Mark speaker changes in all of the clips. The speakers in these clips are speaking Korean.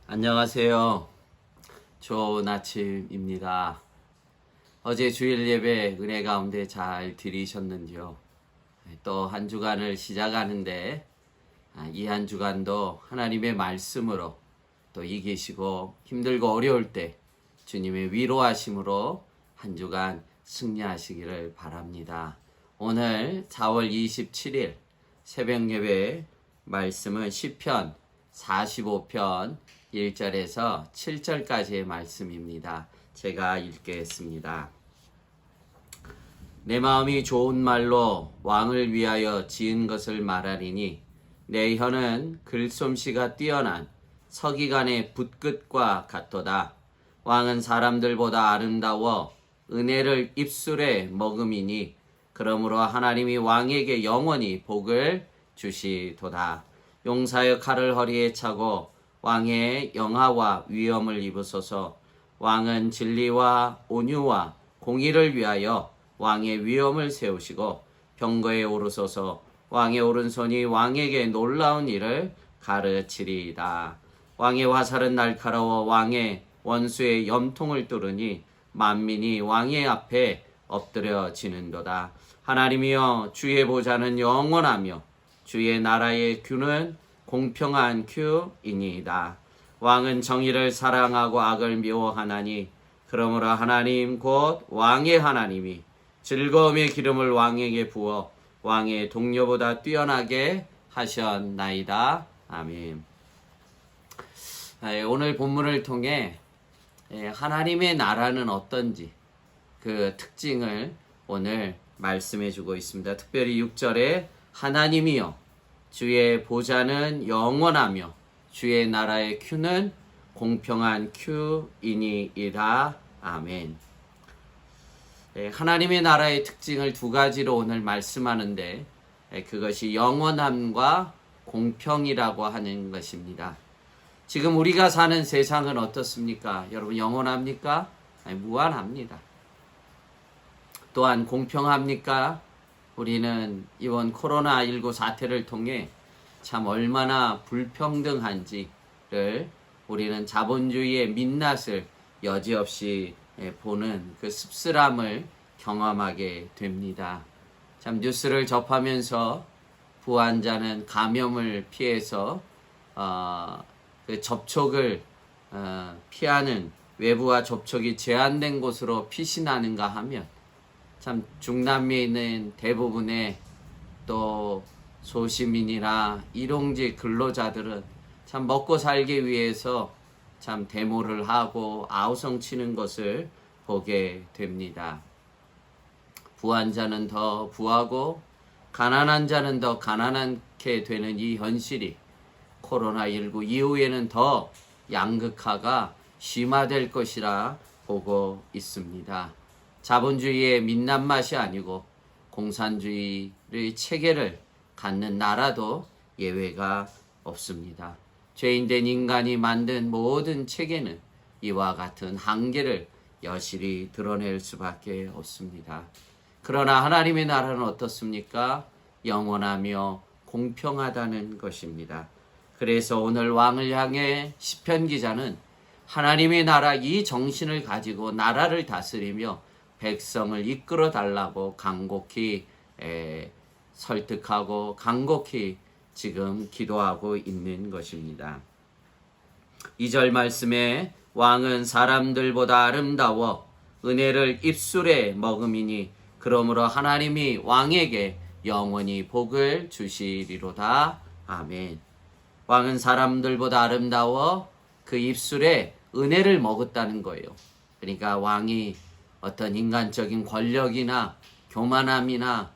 Speaker 1: 안녕하세요. 좋은 아침입니다. 어제 주일 예배 은혜 가운데 잘 드리셨는지요? 또 한 주간을 시작하는데 이 한 주간도 하나님의 말씀으로 또 이기시고 힘들고 어려울 때 주님의 위로하심으로 한 주간 승리하시기를 바랍니다. 오늘 4월 27일 새벽 예배 말씀은 시편 45편 1절에서 7절까지의 말씀입니다. 제가 읽겠습니다. 내 마음이 좋은 말로 왕을 위하여 지은 것을 말하리니 내 혀는 글솜씨가 뛰어난 서기관의 붓끝과 같도다. 왕은 사람들보다 아름다워 은혜를 입술에 머금이니 그러므로 하나님이 왕에게 영원히 복을 주시도다. 용사의 칼을 허리에 차고 왕의 영화와 위엄을 입으소서. 왕은 진리와 온유와 공의를 위하여 왕의 위엄을 세우시고 병거에 오르소서. 왕의 오른손이 왕에게 놀라운 일을 가르치리이다. 왕의 화살은 날카로워 왕의 원수의 염통을 뚫으니 만민이 왕의 앞에 엎드려지는도다. 하나님이여, 주의 보좌는 영원하며 주의 나라의 규는 공평한 규이니이다. 왕은 정의를 사랑하고 악을 미워하나니 그러므로 하나님 곧 왕의 하나님이 즐거움의 기름을 왕에게 부어 왕의 동료보다 뛰어나게 하셨나이다. 아멘. 오늘 본문을 통해 하나님의 나라는 어떤지 그 특징을 오늘 말씀해 주고 있습니다. 특별히 6절에 하나님이여, 주의 보좌는 영원하며 주의 나라의 큐는 공평한 큐이니이다. 아멘. 하나님의 나라의 특징을 두 가지로 오늘 말씀하는데 그것이 영원함과 공평이라고 하는 것입니다. 지금 우리가 사는 세상은 어떻습니까? 여러분, 영원합니까? 아니, 무한합니다. 또한 공평합니까? 우리는 이번 코로나19 사태를 통해 참 얼마나 불평등한지를 우리는 자본주의의 민낯을 여지없이 보는 그 씁쓸함을 경험하게 됩니다. 참 뉴스를 접하면서 부환자는 감염을 피해서 그 접촉을 피하는 외부와 접촉이 제한된 곳으로 피신하는가 하면 참 중남미에 있는 대부분의 또 소시민이나 일용직 근로자들은 참 먹고 살기 위해서 참 데모를 하고 아우성 치는 것을 보게 됩니다. 부한 자는 더 부하고 가난한 자는 더 가난하게 되는 이 현실이 코로나19 이후에는 더 양극화가 심화될 것이라 보고 있습니다. 자본주의의 민낯맛이 아니고 공산주의의 체계를 갖는 나라도 예외가 없습니다. 죄인된 인간이 만든 모든 체계는 이와 같은 한계를 여실히 드러낼 수밖에 없습니다. 그러나 하나님의 나라는 어떻습니까? 영원하며 공평하다는 것입니다. 그래서 오늘 왕을 향해 시편 기자는 하나님의 나라 이 정신을 가지고 나라를 다스리며 백성을 이끌어 달라고 간곡히 설득하고 간곡히 지금 기도하고 있는 것입니다. 2절 말씀에 왕은 사람들보다 아름다워 은혜를 입술에 머금이니 그러므로 하나님이 왕에게 영원히 복을 주시리로다. 아멘. 왕은 사람들보다 아름다워 그 입술에 은혜를 먹었다는 거예요. 그러니까 왕이 어떤 인간적인 권력이나 교만함이나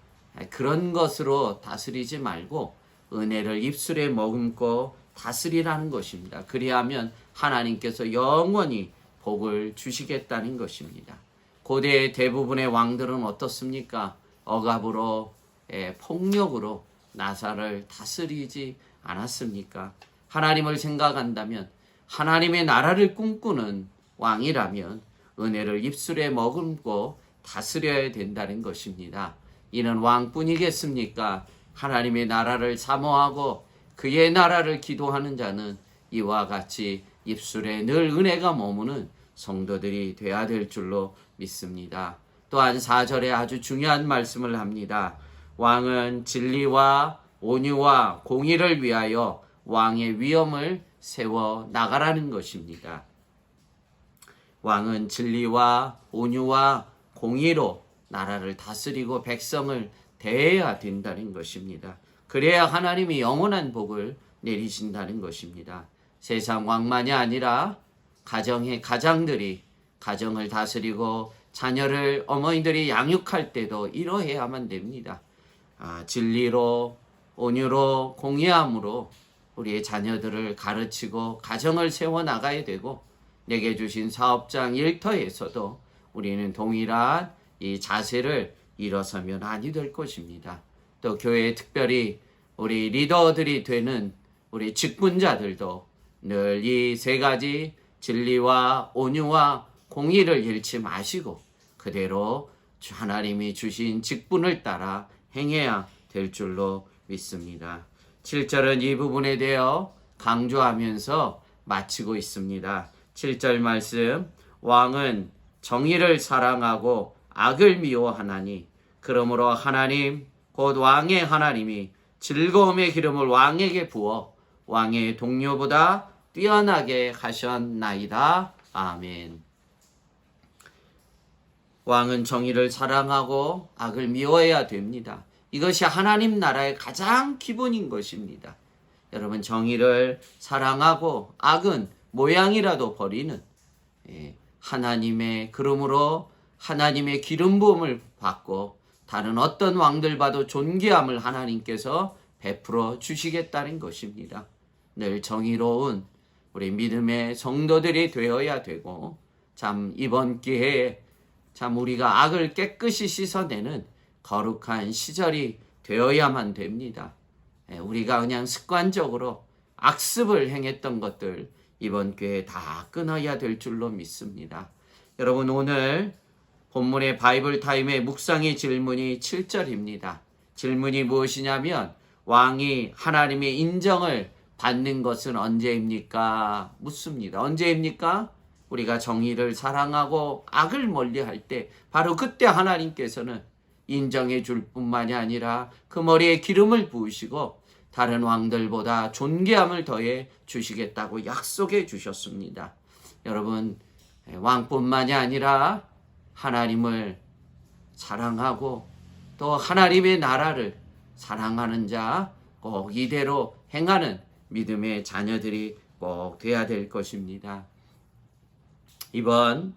Speaker 1: 그런 것으로 다스리지 말고 은혜를 입술에 머금고 다스리라는 것입니다. 그리하면 하나님께서 영원히 복을 주시겠다는 것입니다. 고대 대부분의 왕들은 어떻습니까? 억압으로 폭력으로 나라를 다스리지 않았습니까? 하나님을 생각한다면 하나님의 나라를 꿈꾸는 왕이라면 은혜를 입술에 머금고 다스려야 된다는 것입니다. 이는 왕뿐이겠습니까? 하나님의 나라를 사모하고 그의 나라를 기도하는 자는 이와 같이 입술에 늘 은혜가 머무는 성도들이 되어야 될 줄로 믿습니다. 또한 4절에 아주 중요한 말씀을 합니다. 왕은 진리와 온유와 공의를 위하여 왕의 위엄을 세워 나가라는 것입니다. 왕은 진리와 온유와 공의로 나라를 다스리고 백성을 대해야 된다는 것입니다. 그래야 하나님이 영원한 복을 내리신다는 것입니다. 세상 왕만이 아니라 가정의 가장들이 가정을 다스리고 자녀를 어머니들이 양육할 때도 이러해야만 됩니다. 진리로 온유로 공의함으로 우리의 자녀들을 가르치고 가정을 세워나가야 되고, 내게 주신 사업장 일터에서도 우리는 동일한 이 자세를 일어서면 아니 될 것입니다. 또 교회에 특별히 우리 리더들이 되는 우리 직분자들도 늘 이 세 가지 진리와 온유와 공의를 잃지 마시고 그대로 하나님이 주신 직분을 따라 행해야 될 줄로 믿습니다. 7절은 이 부분에 대해 강조하면서 마치고 있습니다. 7절 말씀, 왕은 정의를 사랑하고 악을 미워하나니 그러므로 하나님 곧 왕의 하나님이 즐거움의 기름을 왕에게 부어 왕의 동료보다 뛰어나게 하셨나이다. 아멘. 왕은 정의를 사랑하고 악을 미워해야 됩니다. 이것이 하나님 나라의 가장 기본인 것입니다. 여러분, 정의를 사랑하고 악은 모양이라도 버리는 하나님의, 그러므로 하나님의 기름 부음을 받고 다른 어떤 왕들과도 존귀함을 하나님께서 베풀어 주시겠다는 것입니다. 늘 정의로운 우리 믿음의 성도들이 되어야 되고, 참 이번 기회에 참 우리가 악을 깨끗이 씻어내는 거룩한 시절이 되어야만 됩니다. 우리가 그냥 습관적으로 악습을 행했던 것들 이번 기회에 다 끊어야 될 줄로 믿습니다. 여러분, 오늘 본문의 바이블 타임의 묵상의 질문이 7절입니다. 질문이 무엇이냐면, 왕이 하나님의 인정을 받는 것은 언제입니까? 묻습니다. 언제입니까? 우리가 정의를 사랑하고 악을 멀리할 때, 바로 그때 하나님께서는 인정해 줄 뿐만이 아니라 그 머리에 기름을 부으시고 다른 왕들보다 존귀함을 더해 주시겠다고 약속해 주셨습니다. 여러분, 왕뿐만이 아니라 하나님을 사랑하고 또 하나님의 나라를 사랑하는 자, 꼭 이대로 행하는 믿음의 자녀들이 꼭 돼야 될 것입니다. 이번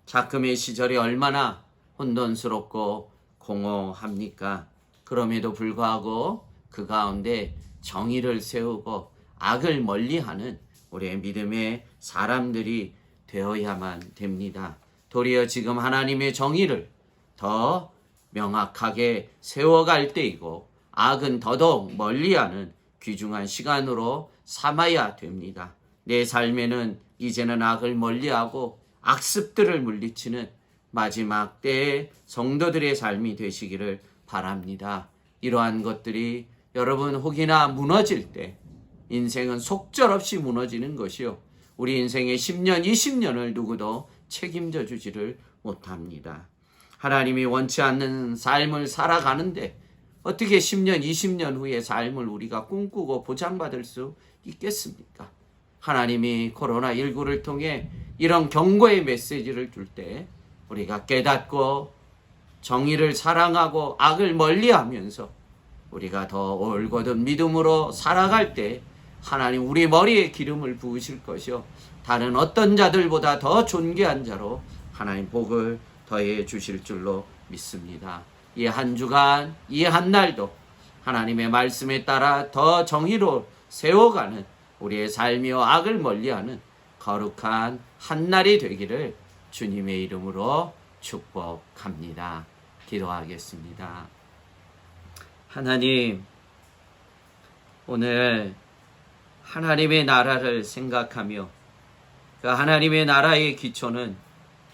Speaker 1: 작금의 시절이 얼마나 혼돈스럽고 공허합니까? 그럼에도 불구하고 그 가운데 정의를 세우고 악을 멀리하는 우리의 믿음의 사람들이 되어야만 됩니다. 도리어 지금 하나님의 정의를 더 명확하게 세워갈 때이고 악은 더더욱 멀리하는 귀중한 시간으로 삼아야 됩니다. 내 삶에는 이제는 악을 멀리하고 악습들을 물리치는 마지막 때의 성도들의 삶이 되시기를 바랍니다. 이러한 것들이 여러분 혹이나 무너질 때, 인생은 속절없이 무너지는 것이요, 우리 인생의 10년, 20년을 누구도 책임져 주지를 못합니다. 하나님이 원치 않는 삶을 살아가는데 어떻게 10년, 20년 후의 삶을 우리가 꿈꾸고 보장받을 수 있겠습니까? 하나님이 코로나19를 통해 이런 경고의 메시지를 줄 때 우리가 깨닫고 정의를 사랑하고 악을 멀리하면서 우리가 더 올곧은 믿음으로 살아갈 때 하나님 우리 머리에 기름을 부으실 것이요, 다른 어떤 자들보다 더 존귀한 자로 하나님 복을 더해 주실 줄로 믿습니다. 이 한 주간, 이 한 날도 하나님의 말씀에 따라 더 정의로 세워가는 우리의 삶이요 악을 멀리하는 거룩한 한 날이 되기를 주님의 이름으로 축복합니다. 기도하겠습니다. 하나님, 오늘 하나님의 나라를 생각하며 그 하나님의 나라의 기초는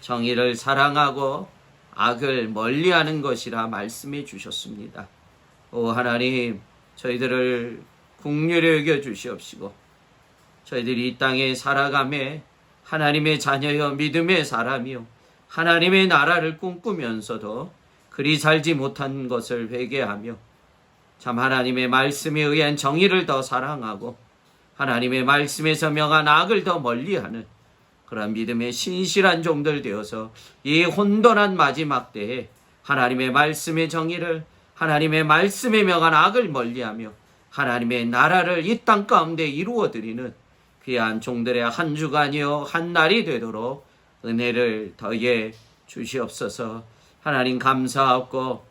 Speaker 1: 정의를 사랑하고 악을 멀리하는 것이라 말씀해 주셨습니다. 오 하나님, 저희들을 긍휼히 여겨 주시옵시고 저희들이 이 땅에 살아가며 하나님의 자녀여 믿음의 사람이요 하나님의 나라를 꿈꾸면서도 그리 살지 못한 것을 회개하며 참 하나님의 말씀에 의한 정의를 더 사랑하고 하나님의 말씀에서 명한 악을 더 멀리하는 그런 믿음의 신실한 종들 되어서 이 혼돈한 마지막 때에 하나님의 말씀의 정의를 하나님의 말씀에 명한 악을 멀리하며 하나님의 나라를 이 땅 가운데 이루어드리는 귀한 종들의 한 주간이요 한 날이 되도록 은혜를 더해 주시옵소서. 하나님 감사하고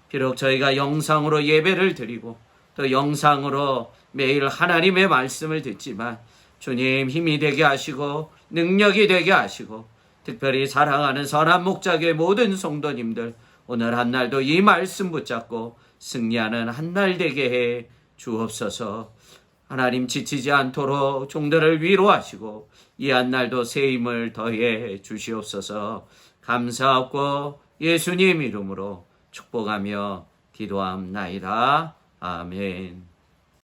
Speaker 1: 비록 저희가 영상으로 예배를 드리고 또 영상으로 매일 하나님의 말씀을 듣지만 주님 힘이 되게 하시고 능력이 되게 하시고 특별히 사랑하는 선한 목자교회 모든 성도님들 오늘 한 날도 이 말씀 붙잡고 승리하는 한 날 되게 해 주옵소서. 하나님 지치지 않도록 종들을 위로하시고 이 한 날도 새 힘을 더해 주시옵소서. 감사하고 예수님 이름으로 축복하며 기도함나이다. 아멘.